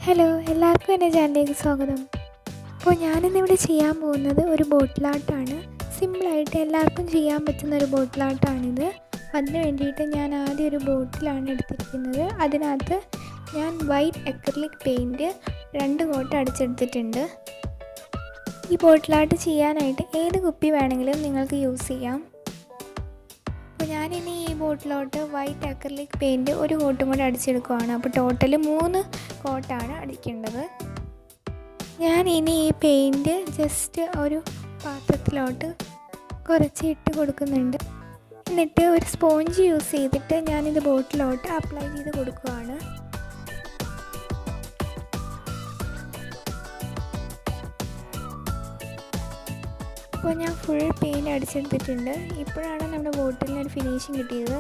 Hello, എല്ലാവർക്കും എൻ്റെ ചാനലിലേക്ക് സ്വാഗതം. അപ്പോൾ ഞാനിന്നിവിടെ ചെയ്യാൻ പോകുന്നത് ഒരു ബോട്ടിൽ ആർട്ടാണ്. സിമ്പിളായിട്ട് എല്ലാവർക്കും ചെയ്യാൻ പറ്റുന്ന ഒരു ബോട്ടിൽ ആർട്ടാണിത്. അതിന് വേണ്ടിയിട്ട് ഞാൻ ആദ്യം ഒരു ബോട്ടിലാണ് എടുത്തിരിക്കുന്നത്. അതിനകത്ത് ഞാൻ വൈറ്റ് അക്രിലിക് പെയിൻറ്റ് 2 കോട്ട് അടിച്ചെടുത്തിട്ടുണ്ട്. ഈ ബോട്ടിൽ ആർട്ട് ചെയ്യാനായിട്ട് ഏത് കുപ്പി വേണമെങ്കിലും നിങ്ങൾക്ക് യൂസ് ചെയ്യാം. അപ്പോൾ ഞാനിനി ഈ ബോട്ടിലോട്ട് വൈറ്റ് അക്രിലിക് പെയിൻറ്റ് 1 കോട്ടും കൂടി അടിച്ചെടുക്കുകയാണ്. അപ്പോൾ ടോട്ടൽ 3 കോട്ടാണ് അടിക്കേണ്ടത്. ഞാൻ ഇനി ഈ പെയിൻറ്റ് ജസ്റ്റ് ഒരു പാത്രത്തിലോട്ട് കുറച്ച് ഇട്ട് കൊടുക്കുന്നുണ്ട്. എന്നിട്ട് ഒരു സ്പോഞ്ച് യൂസ് ചെയ്തിട്ട് ഞാനിത് ബോട്ടിലോട്ട് അപ്ലൈ ചെയ്ത് കൊടുക്കുകയാണ്. അപ്പോൾ ഞാൻ ഫുൾ പെയിൻറ്റ് അടിച്ചെടുത്തിട്ടുണ്ട്. ഇപ്പോഴാണ് നമ്മുടെ ബോട്ടിലിന് ഒരു ഫിനിഷിങ് കിട്ടിയത്.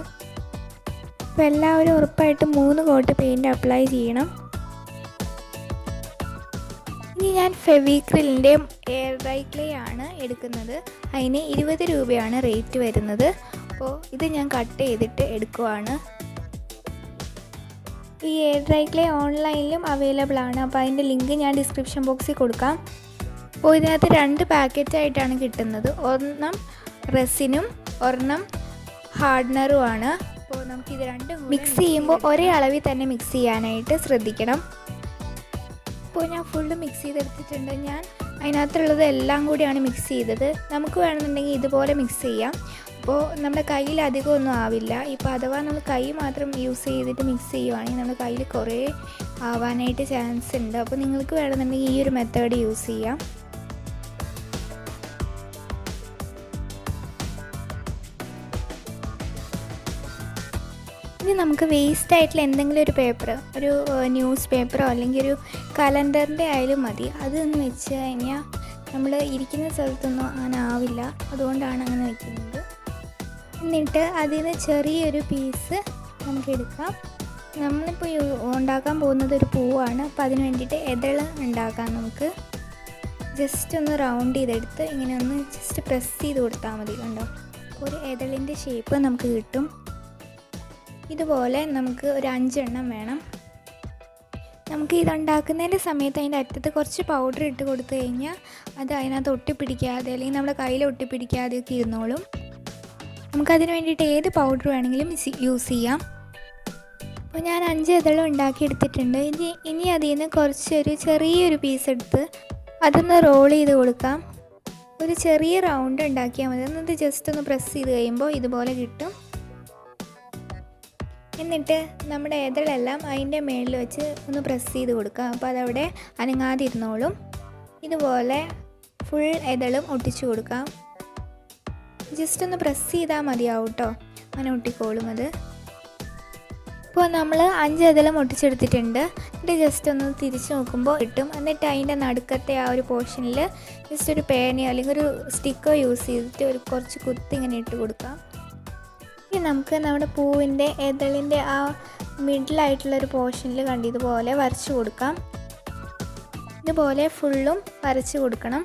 അപ്പോൾ എല്ലാവരും ഉറപ്പായിട്ടും 3 കോട്ട് പെയിൻറ്റ് അപ്ലൈ ചെയ്യണം. ഇനി ഞാൻ ഫെവിക്രിലിൻ്റെ എയർ ഡ്രൈ ക്ലേ ആണ് എടുക്കുന്നത്. അതിന് 20 രൂപയാണ് റേറ്റ് വരുന്നത്. അപ്പോൾ ഇത് ഞാൻ കട്ട് ചെയ്തിട്ട് എടുക്കുവാണ്. ഈ എയർ ഡ്രൈ ക്ലേ ഓൺലൈനിലും അവൈലബിൾ ആണ്. അപ്പോൾ അതിൻ്റെ ലിങ്ക് ഞാൻ ഡിസ്ക്രിപ്ഷൻ ബോക്സിൽ കൊടുക്കാം. അപ്പോൾ ഇതിനകത്ത് 2 പാക്കറ്റായിട്ടാണ് കിട്ടുന്നത്. ഒരെണ്ണം റെസിനും ഒരെണ്ണം ഹാർഡ്നറുമാണ്. അപ്പോൾ നമുക്കിത് രണ്ടും മിക്സ് ചെയ്യുമ്പോൾ ഒരേ അളവിൽ തന്നെ മിക്സ് ചെയ്യാനായിട്ട് ശ്രദ്ധിക്കണം. അപ്പോൾ ഞാൻ ഫുള്ള് മിക്സ് ചെയ്തെടുത്തിട്ടുണ്ട്. ഞാൻ അതിനകത്തുള്ളത് എല്ലാം കൂടിയാണ് മിക്സ് ചെയ്തത്. നമുക്ക് വേണമെന്നുണ്ടെങ്കിൽ ഇതുപോലെ മിക്സ് ചെയ്യാം. അപ്പോൾ നമ്മുടെ കയ്യിൽ അധികമൊന്നും ആവില്ല. ഇപ്പോൾ അഥവാ നമ്മൾ കൈ മാത്രം യൂസ് ചെയ്തിട്ട് മിക്സ് ചെയ്യുവാണെങ്കിൽ നമ്മുടെ കയ്യിൽ കുറേ ആവാനായിട്ട് ചാൻസ് ഉണ്ട്. അപ്പോൾ നിങ്ങൾക്ക് വേണമെന്നുണ്ടെങ്കിൽ ഈ ഒരു മെത്തേഡ് യൂസ് ചെയ്യാം. ഇനി നമുക്ക് വേസ്റ്റ് ആയിട്ടുള്ള എന്തെങ്കിലും ഒരു പേപ്പർ, ഒരു ന്യൂസ് പേപ്പറോ അല്ലെങ്കിൽ ഒരു കലണ്ടറിൻ്റെ ആയാലും മതി. അതൊന്ന് വെച്ച് കഴിഞ്ഞാൽ നമ്മൾ ഇരിക്കുന്ന സ്ഥലത്തൊന്നും അങ്ങനെ ആവില്ല. അതുകൊണ്ടാണ് അങ്ങനെ വയ്ക്കുന്നത്. എന്നിട്ട് അതിന് ചെറിയൊരു പീസ് നമുക്ക് എടുക്കാം. നമ്മളിപ്പോൾ ഉണ്ടാക്കാൻ പോകുന്നത് ഒരു പൂവാണ്. അപ്പോൾ അതിന് വേണ്ടിയിട്ട് എതള് ഉണ്ടാക്കാം. നമുക്ക് ജസ്റ്റ് ഒന്ന് റൗണ്ട് ചെയ്തെടുത്ത് ഇങ്ങനെ ഒന്ന് ജസ്റ്റ് പ്രസ് ചെയ്ത് കൊടുത്താൽ മതി. കണ്ടോ, ഒരു എതളിൻ്റെ ഷേപ്പ് നമുക്ക് കിട്ടും. ഇതുപോലെ നമുക്ക് ഒരു 5 എണ്ണം വേണം. നമുക്ക് ഇതുണ്ടാക്കുന്നതിൻ്റെ സമയത്ത് അതിൻ്റെ അറ്റത്ത് കുറച്ച് പൗഡർ ഇട്ട് കൊടുത്തു കഴിഞ്ഞാൽ അത് അതിനകത്ത് ഒട്ടിപ്പിടിക്കാതെ അല്ലെങ്കിൽ നമ്മുടെ കയ്യിൽ ഒട്ടിപ്പിടിക്കാതെയൊക്കെ ഇരുന്നോളും. നമുക്കതിന് വേണ്ടിയിട്ട് ഏത് പൗഡർ വേണമെങ്കിലും യൂസ് ചെയ്യാം. അപ്പോൾ ഞാൻ 5 ഇതളും ഉണ്ടാക്കിയെടുത്തിട്ടുണ്ട്. ഇനി അതിൽ നിന്ന് കുറച്ചൊരു ചെറിയൊരു പീസ് എടുത്ത് അതൊന്ന് റോൾ ചെയ്ത് കൊടുക്കാം. ഒരു ചെറിയ റൗണ്ട് ഉണ്ടാക്കിയാൽ മതി. എന്നിട്ട് ജസ്റ്റ് ഒന്ന് പ്രസ് ചെയ്ത് കഴിയുമ്പോൾ ഇതുപോലെ കിട്ടും. എന്നിട്ട് നമ്മുടെ ഇതളെല്ലാം അതിൻ്റെ മേളിൽ വെച്ച് ഒന്ന് പ്രസ് ചെയ്ത് കൊടുക്കുക. അപ്പോൾ അതവിടെ അനങ്ങാതിരുന്നോളും. ഇതുപോലെ ഫുൾ ഇതളും ഒട്ടിച്ചു കൊടുക്കാം. ജസ്റ്റ് ഒന്ന് പ്രസ് ചെയ്താൽ മതിയാവും കേട്ടോ, അങ്ങനെ ഒട്ടിക്കോളും അത്. ഇപ്പോൾ നമ്മൾ 5 ഇതളും ഒട്ടിച്ചെടുത്തിട്ടുണ്ട്. എന്നിട്ട് ജസ്റ്റ് ഒന്ന് തിരിച്ച് നോക്കുമ്പോൾ കിട്ടും. എന്നിട്ട് അതിൻ്റെ നടുക്കത്തെ ആ ഒരു പോർഷനിൽ ജസ്റ്റ് ഒരു പേനയോ അല്ലെങ്കിൽ ഒരു സ്റ്റിക്കോ യൂസ് ചെയ്തിട്ട് കുറച്ച് കുത്തി ഇങ്ങനെ ഇട്ട് കൊടുക്കാം. ഇനി നമുക്ക് നമ്മുടെ പൂവിൻ്റെ ഇതളിൻ്റെ ആ മിഡിലായിട്ടുള്ളൊരു പോർഷനിൽ ഇതുപോലെ വരച്ച് കൊടുക്കാം. ഇതുപോലെ ഫുള്ളും വരച്ച് കൊടുക്കണം.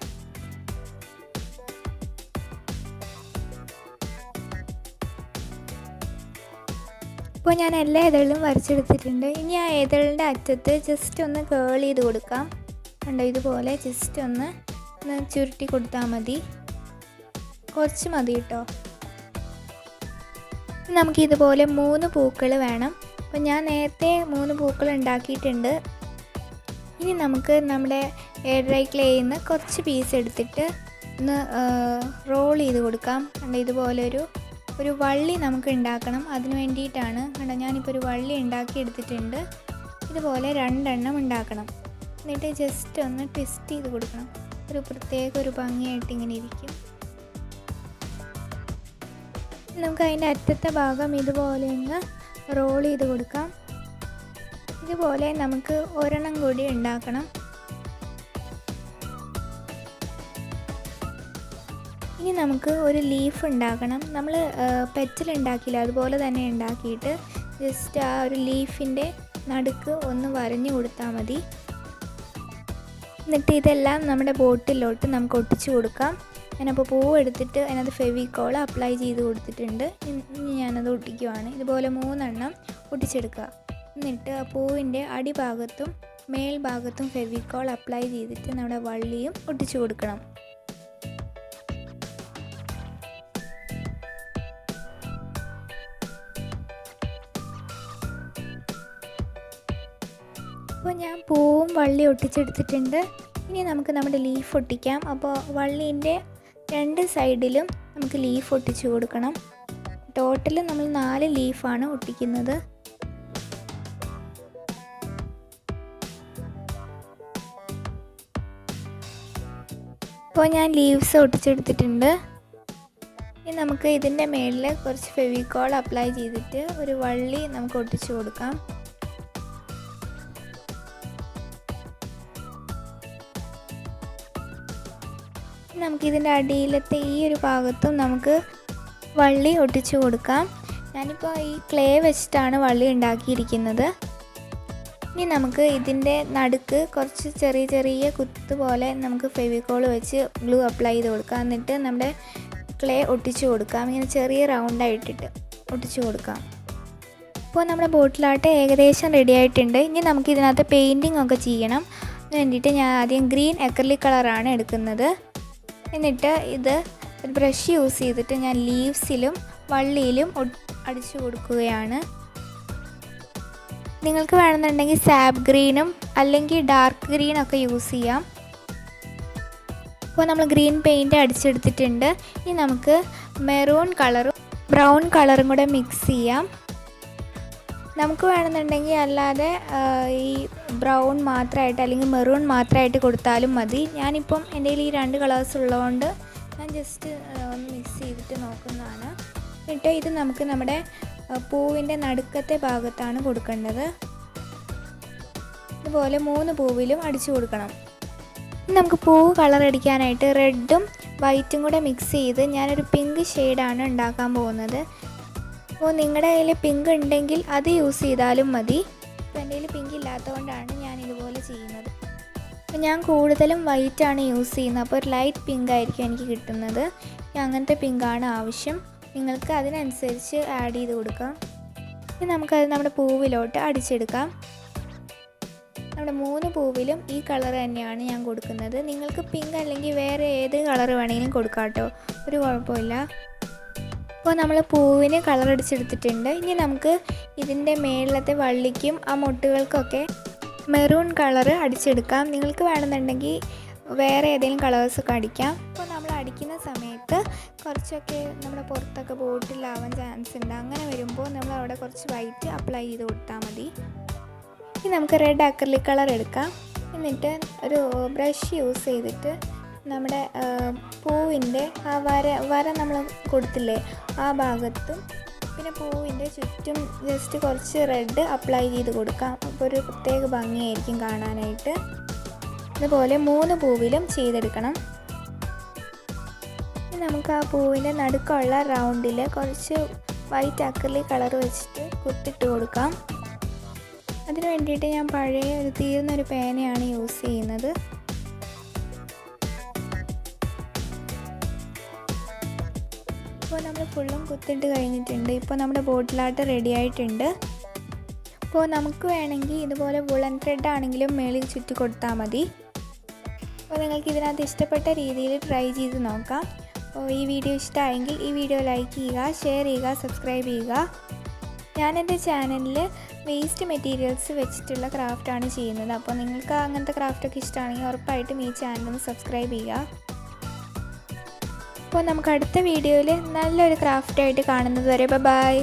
ഇപ്പോൾ ഞാൻ എല്ലാ ഇതളിലും വരച്ചെടുത്തിട്ടുണ്ട്. ഇനി ആ ഇതളിൻ്റെ അറ്റത്ത് ജസ്റ്റ് ഒന്ന് കേൾ ചെയ്ത് കൊടുക്കാം. കണ്ടോ, ഇതുപോലെ ജസ്റ്റ് ഒന്ന് ചുരുട്ടി കൊടുത്താൽ മതി. കുറച്ച് മതി കേട്ടോ. നമുക്കിതുപോലെ 3 പൂക്കൾ വേണം. അപ്പോൾ ഞാൻ നേരത്തെ 3 പൂക്കൾ ഉണ്ടാക്കിയിട്ടുണ്ട്. ഇനി നമുക്ക് നമ്മുടെ എയർ ഡ്രൈ ക്ലേയിൽ നിന്ന് കുറച്ച് പീസ് എടുത്തിട്ട് ഒന്ന് റോൾ ചെയ്ത് കൊടുക്കാം. കണ്ടോ, ഇതുപോലെ ഒരു വള്ളി നമുക്ക് ഉണ്ടാക്കണം. അതിന് വേണ്ടിയിട്ടാണ്. കണ്ടോ, ഞാനിപ്പോൾ ഒരു വള്ളി ഉണ്ടാക്കി എടുത്തിട്ടുണ്ട്. ഇതുപോലെ 2 എണ്ണം ഉണ്ടാക്കണം. എന്നിട്ട് ജസ്റ്റ് ഒന്ന് ട്വിസ്റ്റ് ചെയ്ത് കൊടുക്കണം. ഒരു ഭംഗിയായിട്ട് ഇങ്ങനെ ഇരിക്കും. നമുക്ക് അതിൻ്റെ അറ്റത്തെ ഭാഗം ഇതുപോലെ ഒന്ന് റോൾ ചെയ്ത് കൊടുക്കാം. ഇതുപോലെ നമുക്ക് ഒരെണ്ണം കൂടി ഉണ്ടാക്കണം. ഇനി നമുക്ക് ഒരു ലീഫ് ഉണ്ടാക്കണം. നമ്മൾ പെറ്റൽ ഉണ്ടാക്കില്ല, അതുപോലെ തന്നെ ഉണ്ടാക്കിയിട്ട് ജസ്റ്റ് ആ ഒരു ലീഫിൻ്റെ നടുക്ക് ഒന്ന് വരഞ്ഞു കൊടുത്താൽ മതി. എന്നിട്ട് ഇതെല്ലാം നമ്മുടെ ബോട്ടിലോട്ട് നമുക്ക് ഒട്ടിച്ചു കൊടുക്കാം. ഞാനപ്പോൾ പൂവ് എടുത്തിട്ട് അതിനകത്ത് ഫെവിക്കോൾ അപ്ലൈ ചെയ്ത് കൊടുത്തിട്ടുണ്ട്. ഇനി ഞാനത് ഒട്ടിക്കുവാണ്. ഇതുപോലെ 3 എണ്ണം ഒട്ടിച്ചെടുക്കുക. എന്നിട്ട് ആ പൂവിൻ്റെ അടിഭാഗത്തും മേൽഭാഗത്തും ഫെവിക്കോൾ അപ്ലൈ ചെയ്തിട്ട് നമ്മുടെ വള്ളിയും ഒട്ടിച്ചു കൊടുക്കണം. അപ്പോൾ ഞാൻ പൂവും വള്ളി ഒട്ടിച്ചെടുത്തിട്ടുണ്ട്. ഇനി നമുക്ക് നമ്മുടെ ലീഫ് ഒട്ടിക്കാം. അപ്പോൾ വള്ളീൻ്റെ 2 സൈഡിലും നമുക്ക് ലീഫ് ഒട്ടിച്ചു കൊടുക്കണം. ടോട്ടൽ നമ്മൾ 4 ലീഫാണ് ഒട്ടിക്കുന്നത്. അപ്പോൾ ഞാൻ ലീവ്സ് ഒട്ടിച്ചെടുത്തിട്ടുണ്ട്. ഇനി നമുക്ക് ഇതിൻ്റെ മേളിൽ കുറച്ച് ഫെവിക്കോൾ അപ്ലൈ ചെയ്തിട്ട് ഒരു വള്ളി നമുക്ക് ഒട്ടിച്ചു കൊടുക്കാം. നമുക്കിതിൻ്റെ അടിയിലത്തെ ഈ ഒരു ഭാഗത്തും നമുക്ക് വള്ളി ഒട്ടിച്ചു കൊടുക്കാം. ഞാനിപ്പോൾ ഈ ക്ലേ വെച്ചിട്ടാണ് വള്ളി ഉണ്ടാക്കിയിരിക്കുന്നത്. ഇനി നമുക്ക് ഇതിൻ്റെ നടുക്ക് കുറച്ച് ചെറിയ ചെറിയ കുത്ത് പോലെ നമുക്ക് ഫെവിക്കോൾ വെച്ച് ഗ്ലൂ അപ്ലൈ ചെയ്ത് കൊടുക്കാം. എന്നിട്ട് നമ്മുടെ ക്ലേ ഒട്ടിച്ചു കൊടുക്കാം. ഇങ്ങനെ ചെറിയ റൗണ്ടായിട്ടിട്ട് ഒട്ടിച്ചു കൊടുക്കാം. ഇപ്പോൾ നമ്മുടെ ബോട്ടിലാട്ട് ഏകദേശം റെഡി ആയിട്ടുണ്ട്. ഇനി നമുക്ക് ഇതിനകത്ത് പെയിൻറ്റിംഗ് ഒക്കെ ചെയ്യണം. അതിന് വേണ്ടിയിട്ട് ഞാൻ ആദ്യം ഗ്രീൻ അക്രിലിക് കളറാണ് എടുക്കുന്നത്. എന്നിട്ട് ഇത് ഒരു ബ്രഷ് യൂസ് ചെയ്തിട്ട് ഞാൻ ലീവ്സിലും വള്ളിയിലും അടിച്ചു കൊടുക്കുകയാണ്. നിങ്ങൾക്ക് വേണമെന്നുണ്ടെങ്കിൽ സാപ്പ് ഗ്രീനും അല്ലെങ്കിൽ ഡാർക്ക് ഗ്രീനൊക്കെ യൂസ് ചെയ്യാം. അപ്പോൾ നമ്മൾ ഗ്രീൻ പെയിൻറ്റ് അടിച്ചെടുത്തിട്ടുണ്ട്. ഇനി നമുക്ക് മെറൂൺ കളറും ബ്രൗൺ കളറും കൂടെ മിക്സ് ചെയ്യാം. നമുക്ക് വേണമെന്നുണ്ടെങ്കിൽ അല്ലാതെ ഈ ബ്രൗൺ മാത്രമായിട്ട് അല്ലെങ്കിൽ മെറൂൺ മാത്രമായിട്ട് കൊടുത്താലും മതി. ഞാനിപ്പം എൻ്റെ കയ്യിൽ ഈ 2 കളേഴ്സ് ഉള്ളതുകൊണ്ട് ഞാൻ ജസ്റ്റ് ഒന്ന് മിക്സ് ചെയ്തിട്ട് നോക്കുന്നതാണ്. എന്നിട്ട് ഇത് നമുക്ക് നമ്മുടെ പൂവിൻ്റെ നടുക്കത്തെ ഭാഗത്താണ് കൊടുക്കേണ്ടത്. ഇതുപോലെ 3 പൂവിലും അടിച്ചു കൊടുക്കണം. നമുക്ക് പൂവ് കളർ അടിക്കാനായിട്ട് റെഡും വൈറ്റും കൂടെ മിക്സ് ചെയ്ത് ഞാനൊരു പിങ്ക് ഷെയ്ഡാണ് ഉണ്ടാക്കാൻ പോകുന്നത്. അപ്പോൾ നിങ്ങളുടെ കയ്യിൽ പിങ്ക് ഉണ്ടെങ്കിൽ അത് യൂസ് ചെയ്താലും മതി. അപ്പോൾ എൻ്റെ കയ്യിൽ പിങ്ക് ഇല്ലാത്തതുകൊണ്ടാണ് ഞാൻ ഇതുപോലെ ചെയ്യുന്നത്. അപ്പോൾ ഞാൻ കൂടുതലും വൈറ്റാണ് യൂസ് ചെയ്യുന്നത്. അപ്പോൾ ഒരു ലൈറ്റ് പിങ്ക് ആയിരിക്കും എനിക്ക് കിട്ടുന്നത്. അങ്ങനത്തെ പിങ്കാണ് ആവശ്യം. നിങ്ങൾക്ക് അതിനനുസരിച്ച് ആഡ് ചെയ്ത് കൊടുക്കാം. ഇനി നമുക്കത് നമ്മുടെ പൂവിലോട്ട് അടിച്ചെടുക്കാം. നമ്മുടെ 3 പൂവിലും ഈ കളർ തന്നെയാണ് ഞാൻ കൊടുക്കുന്നത്. നിങ്ങൾക്ക് പിങ്ക് അല്ലെങ്കിൽ വേറെ ഏത് കളർ വേണമെങ്കിലും കൊടുക്കാം കേട്ടോ, ഒരു കുഴപ്പമില്ല. അപ്പോൾ നമ്മൾ പൂവിന് കളർ അടിച്ചെടുത്തിട്ടുണ്ട്. ഇനി നമുക്ക് ഇതിൻ്റെ മേളിലത്തെ വള്ളിക്കും ആ മുട്ടുകൾക്കൊക്കെ മെറൂൺ കളർ അടിച്ചെടുക്കാം. നിങ്ങൾക്ക് വേണമെന്നുണ്ടെങ്കിൽ വേറെ ഏതെങ്കിലും കളേഴ്സൊക്കെ അടിക്കാം. അപ്പോൾ നമ്മൾ അടിക്കുന്ന സമയത്ത് കുറച്ചൊക്കെ നമ്മുടെ പുറത്തൊക്കെ ബോട്ടിലാവാൻ ചാൻസ് ഉണ്ട്. അങ്ങനെ വരുമ്പോൾ നമ്മൾ അവിടെ കുറച്ച് വൈറ്റ് അപ്ലൈ ചെയ്ത് കൊടുത്താൽ മതി. ഇനി നമുക്ക് റെഡ് അക്രിലിക് കളർ എടുക്കാം. എന്നിട്ട് ഒരു ബ്രഷ് യൂസ് ചെയ്തിട്ട് നമ്മുടെ പൂവിൻ്റെ ആ വര നമ്മൾ കൊടുത്തില്ലേ ആ ഭാഗത്തും പിന്നെ പൂവിൻ്റെ ചുറ്റും ജസ്റ്റ് കുറച്ച് റെഡ് അപ്ലൈ ചെയ്ത് കൊടുക്കാം. അപ്പോൾ ഒരു പ്രത്യേക ഭംഗിയായിരിക്കും കാണാനായിട്ട്. ഇതുപോലെ 3 പൂവിലും ചെയ്തെടുക്കണം. ഇനി നമുക്ക് ആ പൂവിൻ്റെ നടുക്കുള്ള റൗണ്ടിൽ കുറച്ച് വൈറ്റ് അക്രിലിക് കളർ വെച്ചിട്ട് കുത്തിട്ട് കൊടുക്കാം. അതിന് വേണ്ടിയിട്ട് ഞാൻ പഴയ ഒരു തീർന്നൊരു പേനയാണ് യൂസ് ചെയ്യുന്നത്. ഇപ്പോൾ നമ്മൾ ഫുള്ളും കുത്തിട്ട് കഴിഞ്ഞിട്ടുണ്ട്. ഇപ്പോൾ നമ്മുടെ ബോട്ടിലാട്ട് റെഡി ആയിട്ടുണ്ട്. അപ്പോൾ നമുക്ക് വേണമെങ്കിൽ ഇതുപോലെ വുളൻ ത്രെഡ് ആണെങ്കിലും മേളിൽ ചുറ്റി കൊടുത്താൽ മതി. അപ്പോൾ നിങ്ങൾക്ക് ഇതിനകത്ത് ഇഷ്ടപ്പെട്ട രീതിയിൽ ട്രൈ ചെയ്ത് നോക്കാം. അപ്പോൾ ഈ വീഡിയോ ഇഷ്ടമായെങ്കിൽ ഈ വീഡിയോ ലൈക്ക് ചെയ്യുക, ഷെയർ ചെയ്യുക, സബ്സ്ക്രൈബ് ചെയ്യുക. ഞാൻ എൻ്റെ ചാനലിൽ വേസ്റ്റ് മെറ്റീരിയൽസ് വെച്ചിട്ടുള്ള ക്രാഫ്റ്റാണ് ചെയ്യുന്നത്. അപ്പോൾ നിങ്ങൾക്ക് അങ്ങനത്തെ ക്രാഫ്റ്റൊക്കെ ഇഷ്ടമാണെങ്കിൽ ഉറപ്പായിട്ടും ഈ ചാനലൊന്ന് സബ്സ്ക്രൈബ് ചെയ്യുക. അപ്പോൾ നമുക്ക് അടുത്ത വീഡിയോയിൽ നല്ലൊരു ക്രാഫ്റ്റായിട്ട് കാണുന്നത് വരെ ബൈ.